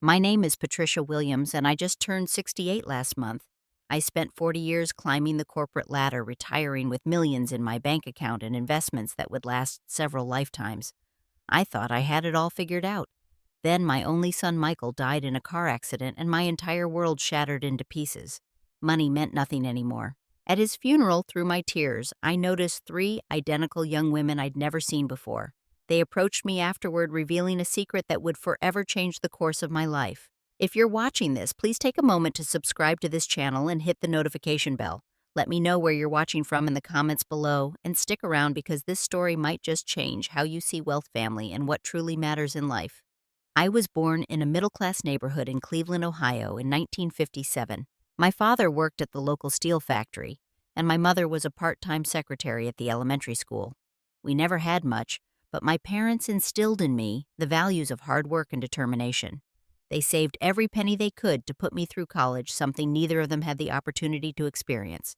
My name is Patricia Williams, and I just turned 68 last month. I spent 40 years climbing the corporate ladder, retiring with millions in my bank account and investments that would last several lifetimes. I thought I had it all figured out. Then my only son Michael died in a car accident, and my entire world shattered into pieces. Money meant nothing anymore. At his funeral, through my tears, I noticed three identical young women I'd never seen before. They approached me afterward, revealing a secret that would forever change the course of my life. If you're watching this, please take a moment to subscribe to this channel and hit the notification bell. Let me know where you're watching from in the comments below, and stick around because this story might just change how you see wealth, family, and what truly matters in life. I was born in a middle-class neighborhood in Cleveland, Ohio in 1957. My father worked at the local steel factory, and my mother was a part-time secretary at the elementary school. We never had much, but my parents instilled in me the values of hard work and determination. They saved every penny they could to put me through college, something neither of them had the opportunity to experience.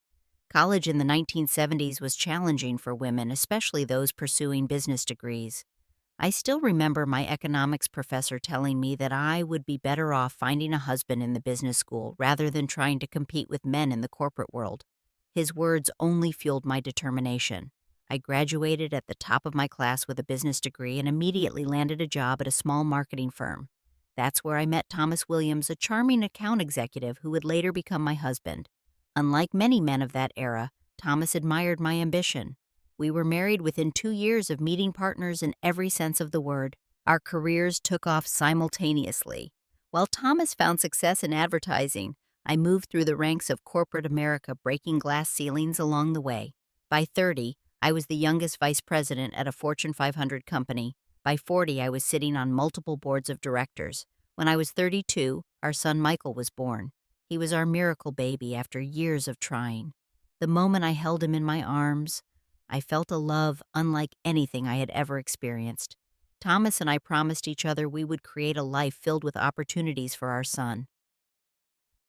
College in the 1970s was challenging for women, especially those pursuing business degrees. I still remember my economics professor telling me that I would be better off finding a husband in the business school rather than trying to compete with men in the corporate world. His words only fueled my determination. I graduated at the top of my class with a business degree and immediately landed a job at a small marketing firm. That's where I met Thomas Williams, a charming account executive who would later become my husband. Unlike many men of that era, Thomas admired my ambition. We were married within 2 years of meeting partners in every sense of the word. Our careers took off simultaneously. While Thomas found success in advertising, I moved through the ranks of corporate America, breaking glass ceilings along the way. By 30, I was the youngest vice president at a Fortune 500 company. By 40, I was sitting on multiple boards of directors. When I was 32, our son Michael was born. He was our miracle baby after years of trying. The moment I held him in my arms, I felt a love unlike anything I had ever experienced. Thomas and I promised each other we would create a life filled with opportunities for our son.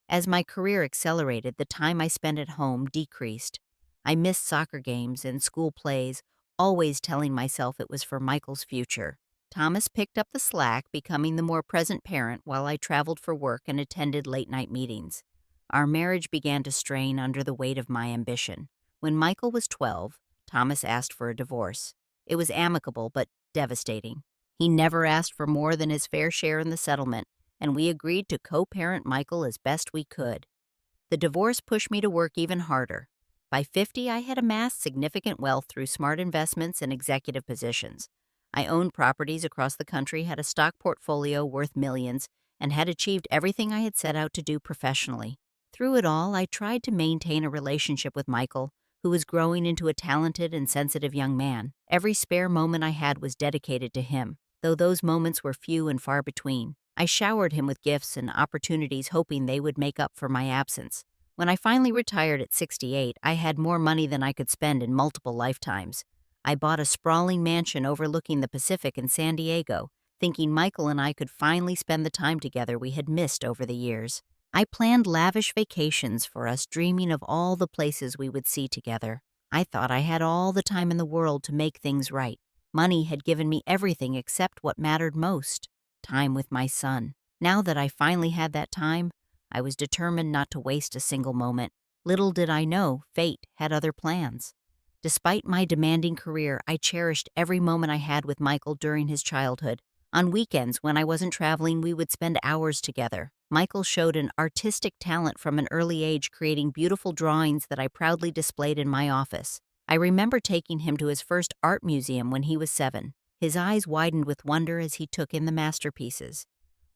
As my career accelerated, the time I spent at home decreased. I missed soccer games and school plays, always telling myself it was for Michael's future. Thomas picked up the slack, becoming the more present parent while I traveled for work and attended late-night meetings. Our marriage began to strain under the weight of my ambition. When Michael was 12, Thomas asked for a divorce. It was amicable but devastating. He never asked for more than his fair share in the settlement, and we agreed to co-parent Michael as best we could. The divorce pushed me to work even harder. By 50, I had amassed significant wealth through smart investments and executive positions. I owned properties across the country, had a stock portfolio worth millions, and had achieved everything I had set out to do professionally. Through it all, I tried to maintain a relationship with Michael, who was growing into a talented and sensitive young man. Every spare moment I had was dedicated to him, though those moments were few and far between. I showered him with gifts and opportunities, hoping they would make up for my absence. When I finally retired at 68, I had more money than I could spend in multiple lifetimes. I bought a sprawling mansion overlooking the Pacific in San Diego, thinking Michael and I could finally spend the time together we had missed over the years. I planned lavish vacations for us, dreaming of all the places we would see together. I thought I had all the time in the world to make things right. Money had given me everything except what mattered most: time with my son. Now that I finally had that time, I was determined not to waste a single moment. Little did I know, fate had other plans. Despite my demanding career, I cherished every moment I had with Michael during his childhood. On weekends, when I wasn't traveling, we would spend hours together. Michael showed an artistic talent from an early age, creating beautiful drawings that I proudly displayed in my office. I remember taking him to his first art museum when he was 7. His eyes widened with wonder as he took in the masterpieces.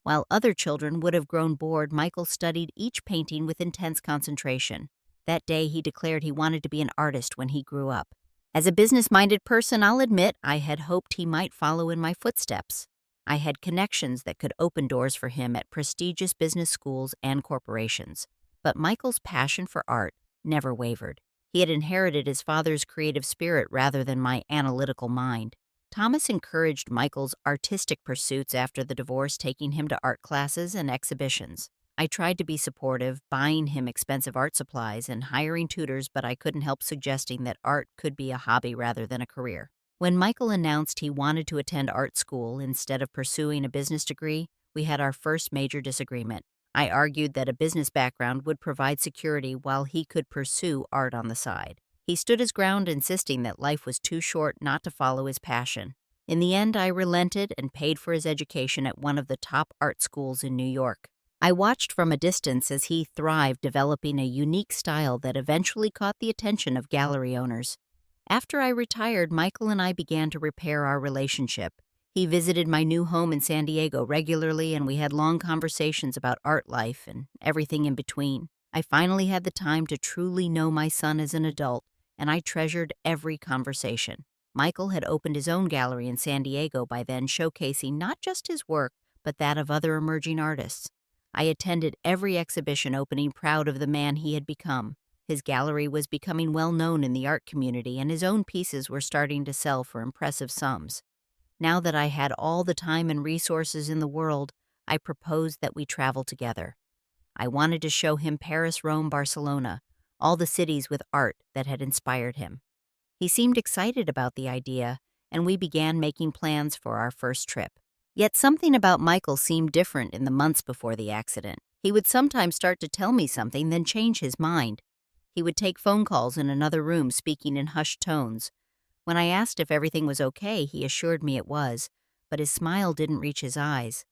While other children would have grown bored, Michael studied each painting with intense concentration. That day, he declared he wanted to be an artist when he grew up. As a business-minded person, I'll admit I had hoped he might follow in my footsteps. I had connections that could open doors for him at prestigious business schools and corporations. But Michael's passion for art never wavered. He had inherited his father's creative spirit rather than my analytical mind. Thomas encouraged Michael's artistic pursuits after the divorce, taking him to art classes and exhibitions. I tried to be supportive, buying him expensive art supplies and hiring tutors, but I couldn't help suggesting that art could be a hobby rather than a career. When Michael announced he wanted to attend art school instead of pursuing a business degree, we had our first major disagreement. I argued that a business background would provide security while he could pursue art on the side. He stood his ground, insisting that life was too short not to follow his passion. In the end, I relented and paid for his education at one of the top art schools in New York. I watched from a distance as he thrived, developing a unique style that eventually caught the attention of gallery owners. After I retired, Michael and I began to repair our relationship. He visited my new home in San Diego regularly, and we had long conversations about art life and everything in between. I finally had the time to truly know my son as an adult, and I treasured every conversation. Michael had opened his own gallery in San Diego by then, showcasing not just his work, but that of other emerging artists. I attended every exhibition opening, proud of the man he had become. His gallery was becoming well known in the art community, and his own pieces were starting to sell for impressive sums. Now that I had all the time and resources in the world, I proposed that we travel together. I wanted to show him Paris, Rome, Barcelona, all the cities with art that had inspired him. He seemed excited about the idea, and we began making plans for our first trip. Yet something about Michael seemed different in the months before the accident. He would sometimes start to tell me something, then change his mind. He would take phone calls in another room, speaking in hushed tones. When I asked if everything was okay, he assured me it was, but his smile didn't reach his eyes.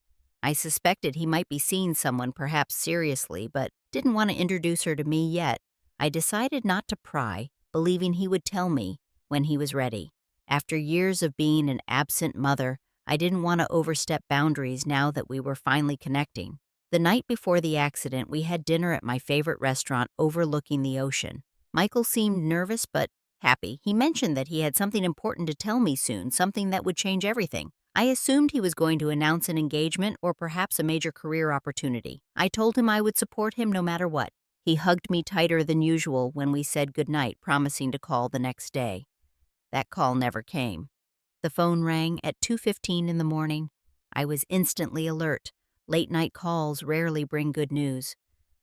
I suspected he might be seeing someone, perhaps seriously, but didn't want to introduce her to me yet. I decided not to pry, believing he would tell me when he was ready. After years of being an absent mother, I didn't want to overstep boundaries now that we were finally connecting. The night before the accident, we had dinner at my favorite restaurant overlooking the ocean. Michael seemed nervous but happy. He mentioned that he had something important to tell me soon, something that would change everything. I assumed he was going to announce an engagement or perhaps a major career opportunity. I told him I would support him no matter what. He hugged me tighter than usual when we said goodnight, promising to call the next day. That call never came. The phone rang at 2:15 in the morning. I was instantly alert. Late-night calls rarely bring good news.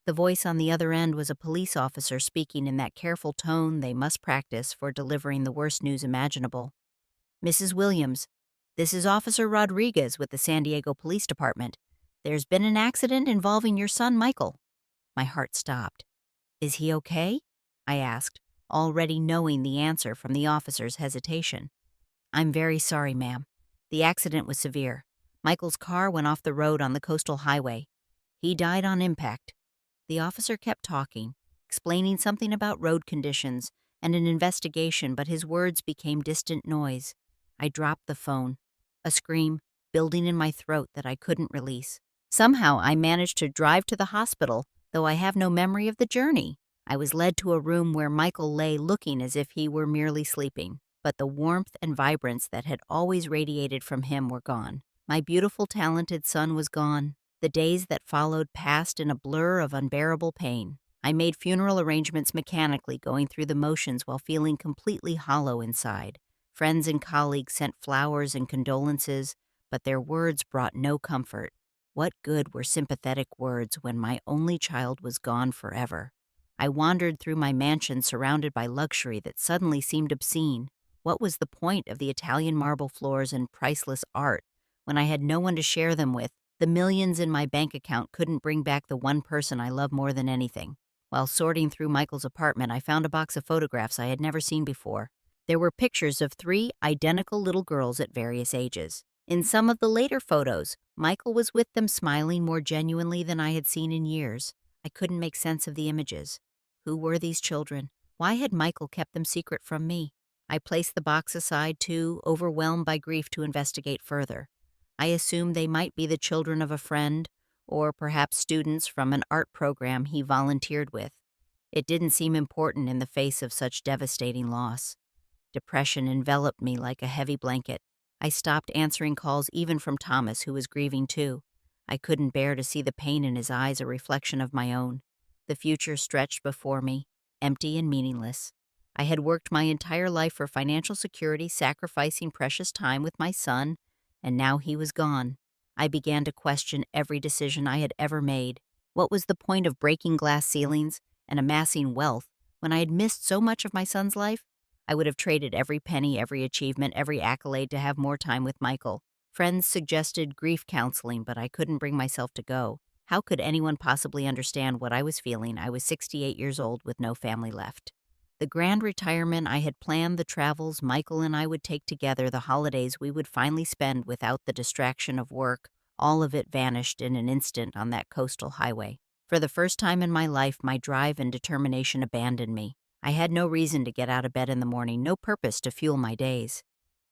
The voice on the other end was a police officer speaking in that careful tone they must practice for delivering the worst news imaginable. "Mrs. Williams, this is Officer Rodriguez with the San Diego Police Department. There's been an accident involving your son, Michael." My heart stopped. "Is he okay?" I asked, already knowing the answer from the officer's hesitation. "I'm very sorry, ma'am. The accident was severe. Michael's car went off the road on the coastal highway. He died on impact." The officer kept talking, explaining something about road conditions and an investigation, but his words became distant noise. I dropped the phone, a scream building in my throat that I couldn't release. Somehow I managed to drive to the hospital, though I have no memory of the journey. I was led to a room where Michael lay looking as if he were merely sleeping, but the warmth and vibrance that had always radiated from him were gone. My beautiful, talented son was gone. The days that followed passed in a blur of unbearable pain. I made funeral arrangements mechanically, going through the motions while feeling completely hollow inside. Friends and colleagues sent flowers and condolences, but their words brought no comfort. What good were sympathetic words when my only child was gone forever? I wandered through my mansion surrounded by luxury that suddenly seemed obscene. What was the point of the Italian marble floors and priceless art when I had no one to share them with? The millions in my bank account couldn't bring back the one person I love more than anything. While sorting through Michael's apartment, I found a box of photographs I had never seen before. There were pictures of 3 identical little girls at various ages. In some of the later photos, Michael was with them, smiling more genuinely than I had seen in years. I couldn't make sense of the images. Who were these children? Why had Michael kept them secret from me? I placed the box aside, too overwhelmed by grief to investigate further. I assumed they might be the children of a friend, or perhaps students from an art program he volunteered with. It didn't seem important in the face of such devastating loss. Depression enveloped me like a heavy blanket. I stopped answering calls even from Thomas, who was grieving too. I couldn't bear to see the pain in his eyes, a reflection of my own. The future stretched before me, empty and meaningless. I had worked my entire life for financial security, sacrificing precious time with my son, and now he was gone. I began to question every decision I had ever made. What was the point of breaking glass ceilings and amassing wealth when I had missed so much of my son's life? I would have traded every penny, every achievement, every accolade to have more time with Michael. Friends suggested grief counseling, but I couldn't bring myself to go. How could anyone possibly understand what I was feeling? I was 68 years old with no family left. The grand retirement I had planned, the travels Michael and I would take together, the holidays we would finally spend without the distraction of work, all of it vanished in an instant on that coastal highway. For the first time in my life, my drive and determination abandoned me. I had no reason to get out of bed in the morning, no purpose to fuel my days.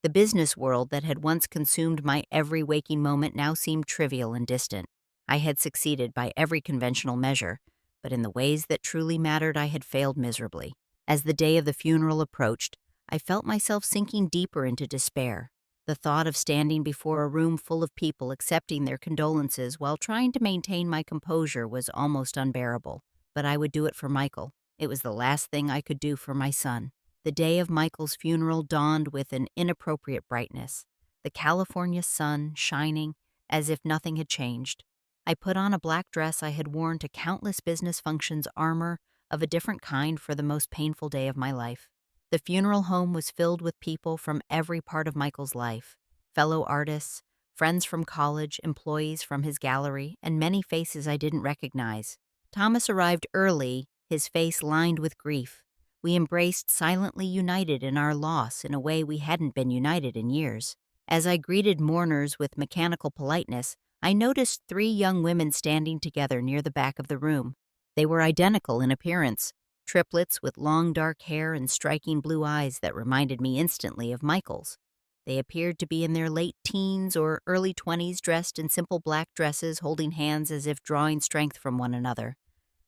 The business world that had once consumed my every waking moment now seemed trivial and distant. I had succeeded by every conventional measure, but in the ways that truly mattered, I had failed miserably. As the day of the funeral approached, I felt myself sinking deeper into despair. The thought of standing before a room full of people accepting their condolences while trying to maintain my composure was almost unbearable. But I would do it for Michael. It was the last thing I could do for my son. The day of Michael's funeral dawned with an inappropriate brightness, the California sun shining as if nothing had changed. I put on a black dress I had worn to countless business functions, armor of a different kind for the most painful day of my life. The funeral home was filled with people from every part of Michael's life, fellow artists, friends from college, employees from his gallery, and many faces I didn't recognize. Thomas arrived early, his face lined with grief. We embraced, silently united in our loss in a way we hadn't been united in years. As I greeted mourners with mechanical politeness, I noticed 3 young women standing together near the back of the room. They were identical in appearance, triplets with long dark hair and striking blue eyes that reminded me instantly of Michael's. They appeared to be in their late teens or early 20s, dressed in simple black dresses, holding hands as if drawing strength from one another.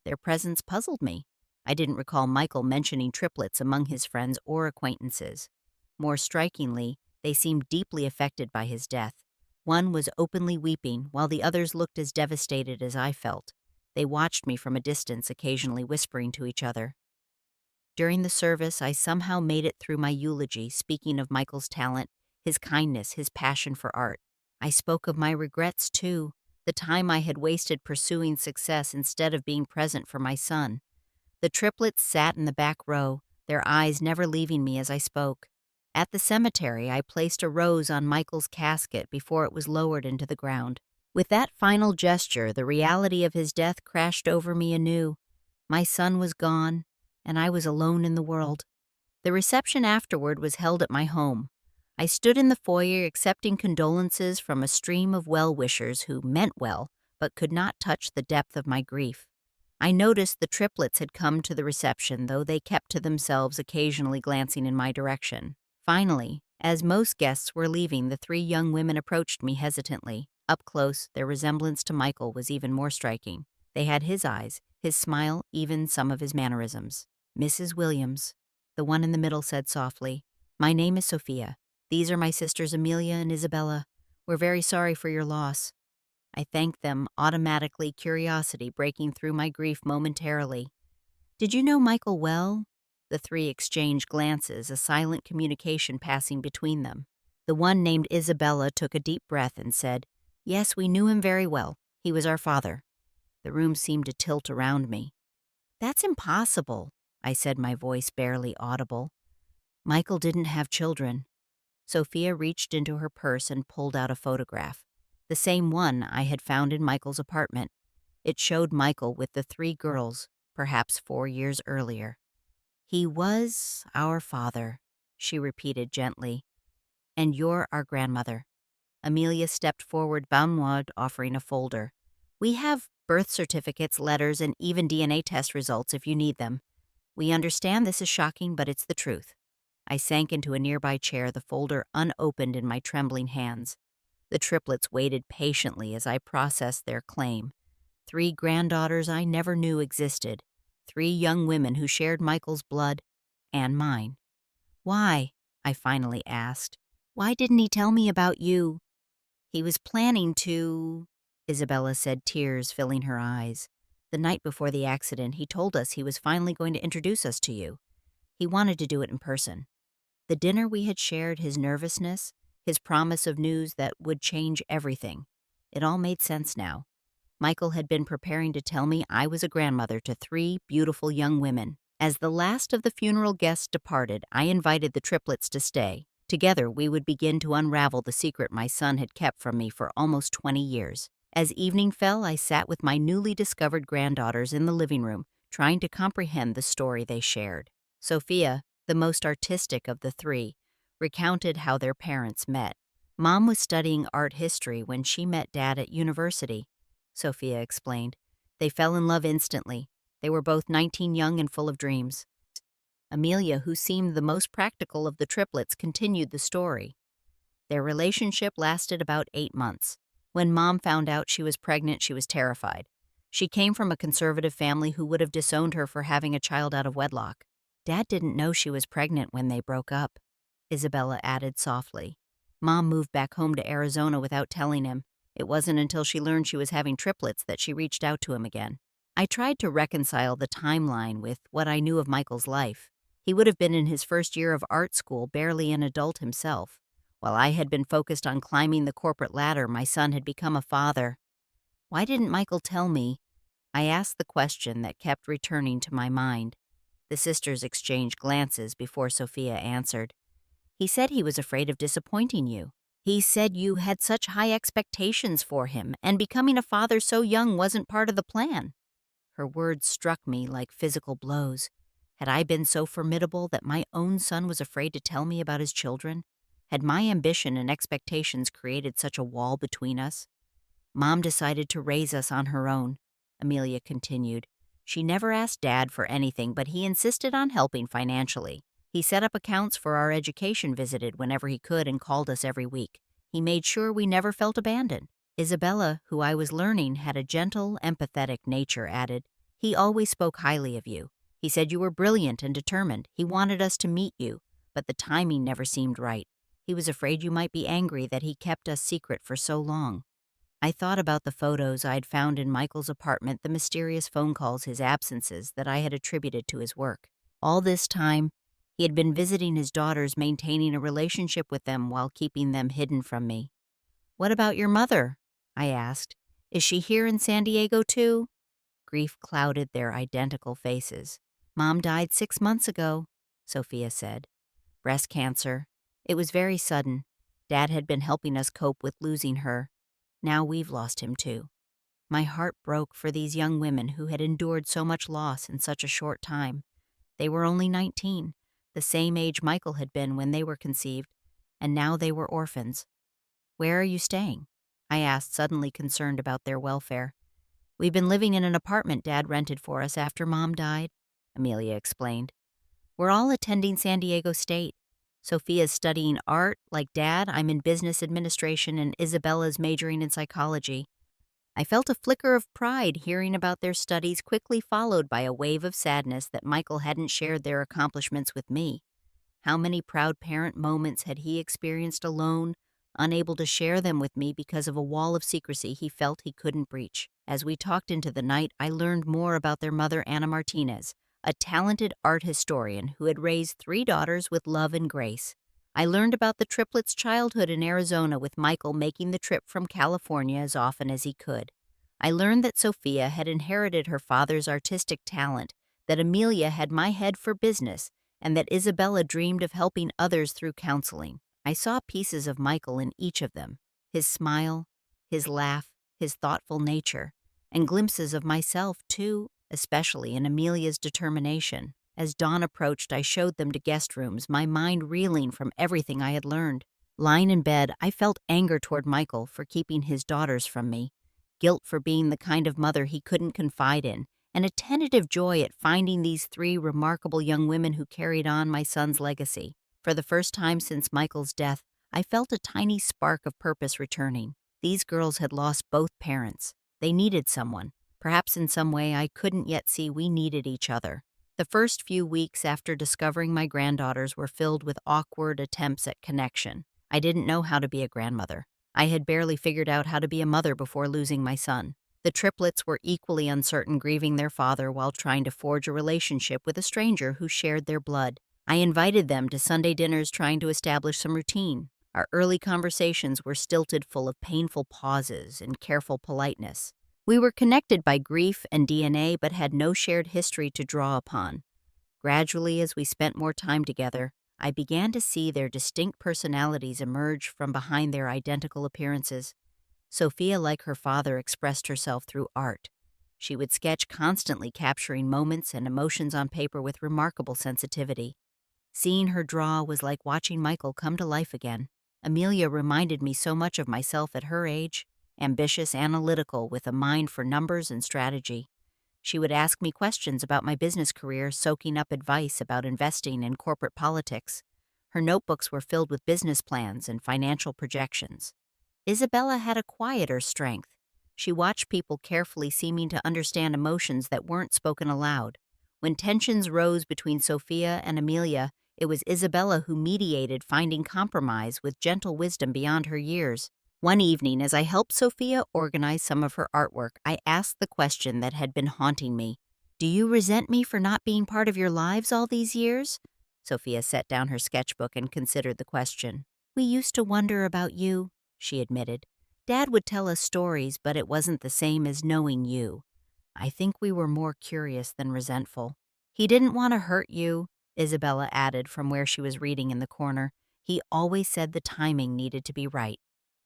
Their presence puzzled me. I didn't recall Michael mentioning triplets among his friends or acquaintances. More strikingly, they seemed deeply affected by his death. One was openly weeping, while the others looked as devastated as I felt. They watched me from a distance, occasionally whispering to each other. During the service, I somehow made it through my eulogy, speaking of Michael's talent, his kindness, his passion for art. I spoke of my regrets, too, the time I had wasted pursuing success instead of being present for my son. The triplets sat in the back row, their eyes never leaving me as I spoke. At the cemetery, I placed a rose on Michael's casket before it was lowered into the ground. With that final gesture, the reality of his death crashed over me anew. My son was gone, and I was alone in the world. The reception afterward was held at my home. I stood in the foyer accepting condolences from a stream of well-wishers who meant well, but could not touch the depth of my grief. I noticed the triplets had come to the reception, though they kept to themselves, occasionally glancing in my direction. Finally, as most guests were leaving, the 3 young women approached me hesitantly. Up close, their resemblance to Michael was even more striking. They had his eyes, his smile, even some of his mannerisms. "Mrs. Williams," the one in the middle said softly, "my name is Sophia. These are my sisters Amelia and Isabella. We're very sorry for your loss." I thanked them, automatically, curiosity breaking through my grief momentarily. "Did you know Michael well?" The 3 exchanged glances, a silent communication passing between them. The one named Isabella took a deep breath and said, "Yes, we knew him very well. He was our father." The room seemed to tilt around me. "That's impossible," I said, my voice barely audible. "Michael didn't have children." Sophia reached into her purse and pulled out a photograph, the same one I had found in Michael's apartment. It showed Michael with the 3 girls, perhaps 4 years earlier. "He was our father," she repeated gently. "And you're our grandmother." Amelia stepped forward, bound, offering a folder. "We have birth certificates, letters, and even DNA test results if you need them. We understand this is shocking, but it's the truth." I sank into a nearby chair, the folder unopened in my trembling hands. The triplets waited patiently as I processed their claim. 3 granddaughters I never knew existed. 3 young women who shared Michael's blood and mine. "Why?" I finally asked. "Why didn't he tell me about you?" "He was planning to," Isabella said, tears filling her eyes. "The night before the accident, he told us he was finally going to introduce us to you. He wanted to do it in person. The dinner we had shared, his nervousness, his promise of news that would change everything. It all made sense now. Michael had been preparing to tell me I was a grandmother to 3 beautiful young women. As the last of the funeral guests departed, I invited the triplets to stay Together, we would begin to unravel the secret my son had kept from me for almost 20 years. As evening fell, I sat with my newly discovered granddaughters in the living room, trying to comprehend the story they shared. Sophia, the most artistic of the three, recounted how their parents met. Mom was studying art history when she met Dad at university, Sophia explained. They fell in love instantly. They were both 19, young and full of dreams. Amelia, who seemed the most practical of the triplets, continued the story. Their relationship lasted about 8 months. When Mom found out she was pregnant, she was terrified. She came from a conservative family who would have disowned her for having a child out of wedlock. Dad didn't know she was pregnant when they broke up, Isabella added softly. Mom moved back home to Arizona without telling him. It wasn't until she learned she was having triplets that she reached out to him again. I tried to reconcile the timeline with what I knew of Michael's life. He would have been in his first year of art school, barely an adult himself. While I had been focused on climbing the corporate ladder, my son had become a father. Why didn't Michael tell me? I asked the question that kept returning to my mind. The sisters exchanged glances before Sophia answered. He said he was afraid of disappointing you. He said you had such high expectations for him, and becoming a father so young wasn't part of the plan. Her words struck me like physical blows. Had I been so formidable that my own son was afraid to tell me about his children? Had my ambition and expectations created such a wall between us? Mom decided to raise us on her own, Amelia continued. She never asked Dad for anything, but he insisted on helping financially. He set up accounts for our education, visited whenever he could, and called us every week. He made sure we never felt abandoned. Isabella, who I was learning had a gentle, empathetic nature, added, He always spoke highly of you. He said you were brilliant and determined. He wanted us to meet you, but the timing never seemed right. He was afraid you might be angry that he kept us secret for so long. I thought about the photos I'd found in Michael's apartment, the mysterious phone calls, his absences that I had attributed to his work. All this time, he had been visiting his daughters, maintaining a relationship with them while keeping them hidden from me. What about your mother? I asked. Is she here in San Diego too? Grief clouded their identical faces. Mom died 6 months ago, Sophia said. Breast cancer. It was very sudden. Dad had been helping us cope with losing her. Now we've lost him too. My heart broke for these young women who had endured so much loss in such a short time. They were only 19, the same age Michael had been when they were conceived, and now they were orphans. Where are you staying? I asked, suddenly concerned about their welfare. We've been living in an apartment Dad rented for us after Mom died, Amelia explained. We're all attending San Diego State. Sophia's studying art, like Dad. I'm in business administration, and Isabella's majoring in psychology. I felt a flicker of pride hearing about their studies, quickly followed by a wave of sadness that Michael hadn't shared their accomplishments with me. How many proud parent moments had he experienced alone, unable to share them with me because of a wall of secrecy he felt he couldn't breach? As we talked into the night, I learned more about their mother, Anna Martinez, a talented art historian who had raised 3 daughters with love and grace. I learned about the triplets' childhood in Arizona, with Michael making the trip from California as often as he could. I learned that Sophia had inherited her father's artistic talent, that Amelia had my head for business, and that Isabella dreamed of helping others through counseling. I saw pieces of Michael in each of them, his smile, his laugh, his thoughtful nature, and glimpses of myself, too, especially in Amelia's determination. As dawn approached, I showed them to guest rooms, my mind reeling from everything I had learned. Lying in bed, I felt anger toward Michael for keeping his daughters from me, guilt for being the kind of mother he couldn't confide in, and a tentative joy at finding these 3 remarkable young women who carried on my son's legacy. For the first time since Michael's death, I felt a tiny spark of purpose returning. These girls had lost both parents. They needed someone. Perhaps in some way I couldn't yet see we needed each other. The first few weeks after discovering my granddaughters were filled with awkward attempts at connection. I didn't know how to be a grandmother. I had barely figured out how to be a mother before losing my son. The triplets were equally uncertain, grieving their father while trying to forge a relationship with a stranger who shared their blood. I invited them to Sunday dinners, trying to establish some routine. Our early conversations were stilted, full of painful pauses and careful politeness. We were connected by grief and DNA, but had no shared history to draw upon. Gradually, as we spent more time together, I began to see their distinct personalities emerge from behind their identical appearances. Sophia, like her father, expressed herself through art. She would sketch, constantly capturing moments and emotions on paper with remarkable sensitivity. Seeing her draw was like watching Michael come to life again. Amelia reminded me so much of myself at her age, ambitious, analytical, with a mind for numbers and strategy. She would ask me questions about my business career, soaking up advice about investing and corporate politics. Her notebooks were filled with business plans and financial projections. Isabella had a quieter strength. She watched people carefully, seeming to understand emotions that weren't spoken aloud. When tensions rose between Sophia and Amelia, it was Isabella who mediated, finding compromise with gentle wisdom beyond her years. One evening, as I helped Sophia organize some of her artwork, I asked the question that had been haunting me. "Do you resent me for not being part of your lives all these years?" Sophia set down her sketchbook and considered the question. "We used to wonder about you," she admitted. "Dad would tell us stories, but it wasn't the same as knowing you. I think we were more curious than resentful." "He didn't want to hurt you," Isabella added from where she was reading in the corner. "He always said the timing needed to be right."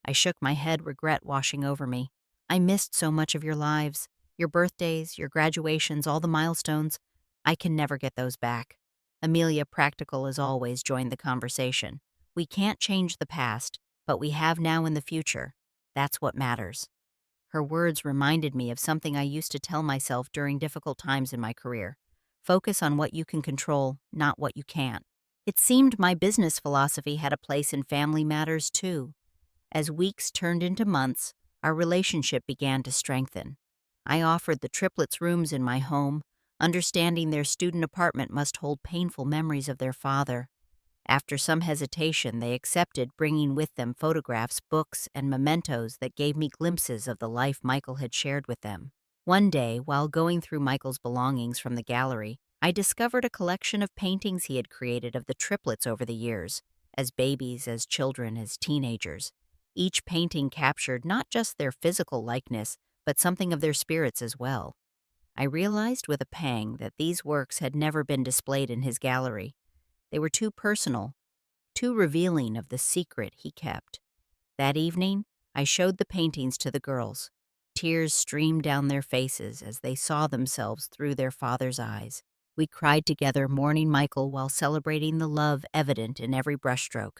I shook my head, regret washing over me. "I missed so much of your lives, your birthdays, your graduations, all the milestones. I can never get those back." Amelia, practical as always, joined the conversation. "We can't change the past, but we have now in the future. That's what matters." Her words reminded me of something I used to tell myself during difficult times in my career. Focus on what you can control, not what you can't. It seemed my business philosophy had a place in family matters too. As weeks turned into months, our relationship began to strengthen. I offered the triplets rooms in my home, understanding their student apartment must hold painful memories of their father. After some hesitation, they accepted, bringing with them photographs, books, and mementos that gave me glimpses of the life Michael had shared with them. One day, while going through Michael's belongings from the gallery, I discovered a collection of paintings he had created of the triplets over the years, as babies, as children, as teenagers. Each painting captured not just their physical likeness, but something of their spirits as well. I realized with a pang that these works had never been displayed in his gallery. They were too personal, too revealing of the secret he kept. That evening, I showed the paintings to the girls. Tears streamed down their faces as they saw themselves through their father's eyes. We cried together, mourning Michael while celebrating the love evident in every brushstroke.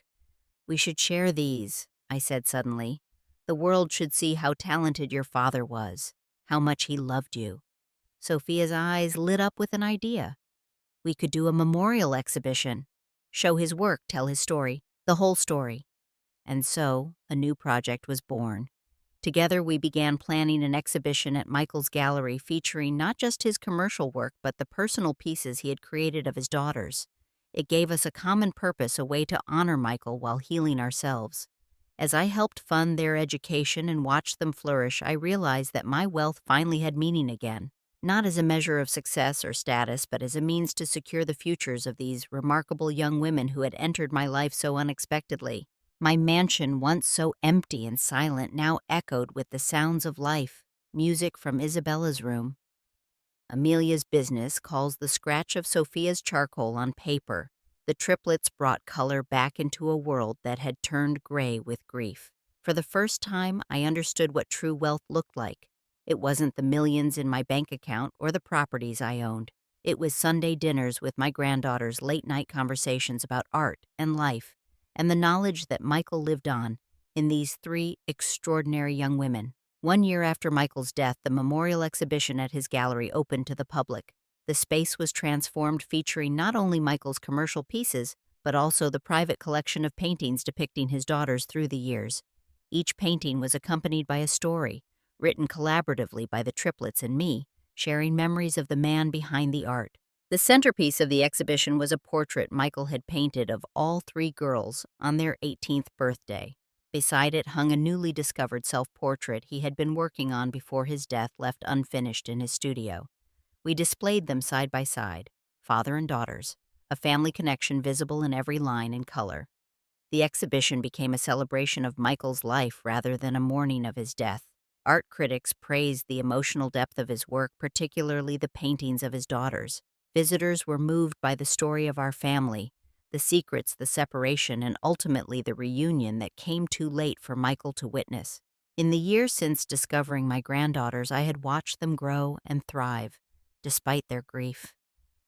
"We should share these," I said suddenly. "The world should see how talented your father was, how much he loved you." Sophia's eyes lit up with an idea. "We could do a memorial exhibition. Show his work, tell his story, the whole story." And so, a new project was born. Together we began planning an exhibition at Michael's gallery featuring not just his commercial work but the personal pieces he had created of his daughters. It gave us a common purpose, a way to honor Michael while healing ourselves. As I helped fund their education and watched them flourish, I realized that my wealth finally had meaning again, not as a measure of success or status, but as a means to secure the futures of these remarkable young women who had entered my life so unexpectedly. My mansion, once so empty and silent, now echoed with the sounds of life, music from Isabella's room. Amelia's business calls the scratch of Sophia's charcoal on paper. The triplets brought color back into a world that had turned gray with grief. For the first time, I understood what true wealth looked like. It wasn't the millions in my bank account or the properties I owned. It was Sunday dinners with my granddaughters, late-night conversations about art and life, and the knowledge that Michael lived on in these three extraordinary young women. 1 year after Michael's death, the memorial exhibition at his gallery opened to the public. The space was transformed, featuring not only Michael's commercial pieces, but also the private collection of paintings depicting his daughters through the years. Each painting was accompanied by a story, written collaboratively by the triplets and me, sharing memories of the man behind the art. The centerpiece of the exhibition was a portrait Michael had painted of all three girls on their 18th birthday. Beside it hung a newly discovered self-portrait he had been working on before his death, left unfinished in his studio. We displayed them side by side, father and daughters, a family connection visible in every line and color. The exhibition became a celebration of Michael's life rather than a mourning of his death. Art critics praised the emotional depth of his work, particularly the paintings of his daughters. Visitors were moved by the story of our family, the the secrets, the separation, and ultimately the reunion that came too late for Michael to witness. In the years since discovering my granddaughters, I had watched them grow and thrive, despite their grief.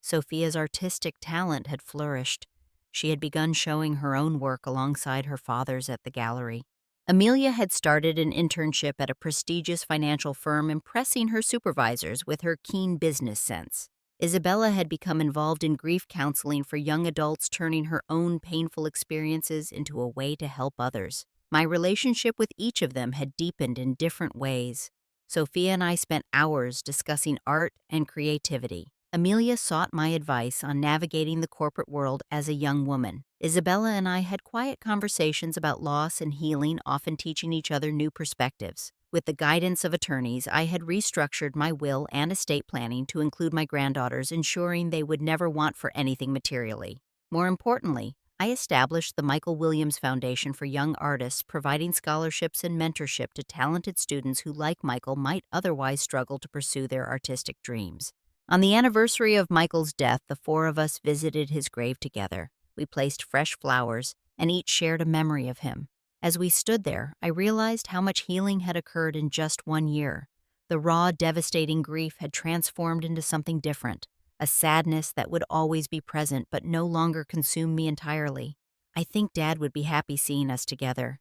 Sophia's artistic talent had flourished. She had begun showing her own work alongside her father's at the gallery. Amelia had started an internship at a prestigious financial firm, impressing her supervisors with her keen business sense. Isabella had become involved in grief counseling for young adults, turning her own painful experiences into a way to help others. My relationship with each of them had deepened in different ways. Sophia and I spent hours discussing art and creativity. Amelia sought my advice on navigating the corporate world as a young woman. Isabella and I had quiet conversations about loss and healing, often teaching each other new perspectives. With the guidance of attorneys, I had restructured my will and estate planning to include my granddaughters, ensuring they would never want for anything materially. More importantly, I established the Michael Williams Foundation for Young Artists, providing scholarships and mentorship to talented students who, like Michael, might otherwise struggle to pursue their artistic dreams. On the anniversary of Michael's death, the four of us visited his grave together. We placed fresh flowers, and each shared a memory of him. As we stood there, I realized how much healing had occurred in just 1 year. The raw, devastating grief had transformed into something different, a sadness that would always be present but no longer consume me entirely. "I think Dad would be happy seeing us together,"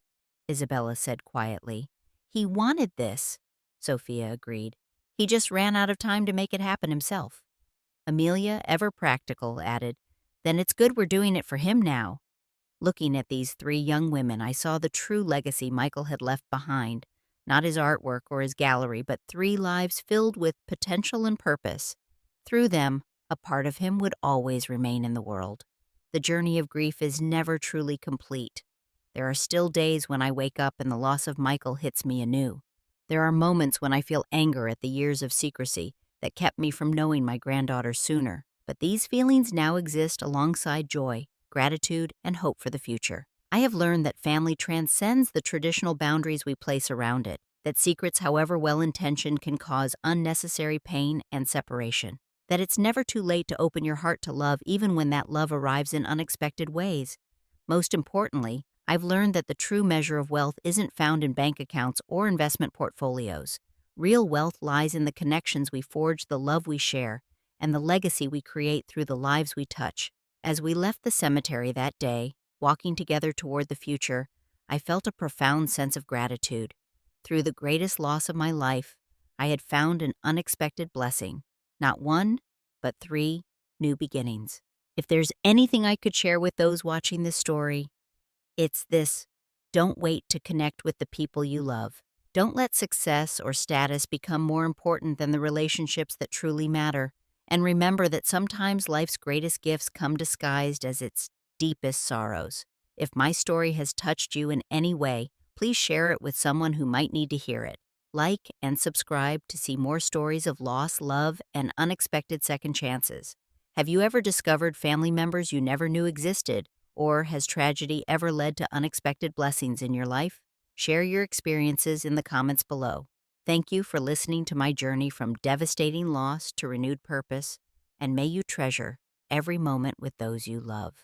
Isabella said quietly. "He wanted this," Sophia agreed. "He just ran out of time to make it happen himself." Amelia, ever practical, added, "Then it's good we're doing it for him now." Looking at these 3 young women, I saw the true legacy Michael had left behind, not his artwork or his gallery, but 3 lives filled with potential and purpose. Through them, a part of him would always remain in the world. The journey of grief is never truly complete. There are still days when I wake up and the loss of Michael hits me anew. There are moments when I feel anger at the years of secrecy that kept me from knowing my granddaughters sooner. But these feelings now exist alongside joy, gratitude, and hope for the future. I have learned that family transcends the traditional boundaries we place around it, that secrets, however well-intentioned, can cause unnecessary pain and separation, that it's never too late to open your heart to love even when that love arrives in unexpected ways. Most importantly, I've learned that the true measure of wealth isn't found in bank accounts or investment portfolios. Real wealth lies in the connections we forge, the love we share, and the legacy we create through the lives we touch. As we left the cemetery that day, walking together toward the future, I felt a profound sense of gratitude. Through the greatest loss of my life, I had found an unexpected blessing. Not 1, but 3 new beginnings. If there's anything I could share with those watching this story, it's this: don't wait to connect with the people you love. Don't let success or status become more important than the relationships that truly matter. And remember that sometimes life's greatest gifts come disguised as its deepest sorrows. If my story has touched you in any way, please share it with someone who might need to hear it. Like and subscribe to see more stories of loss, love, and unexpected second chances. Have you ever discovered family members you never knew existed? Or has tragedy ever led to unexpected blessings in your life? Share your experiences in the comments below. Thank you for listening to my journey from devastating loss to renewed purpose, and may you treasure every moment with those you love.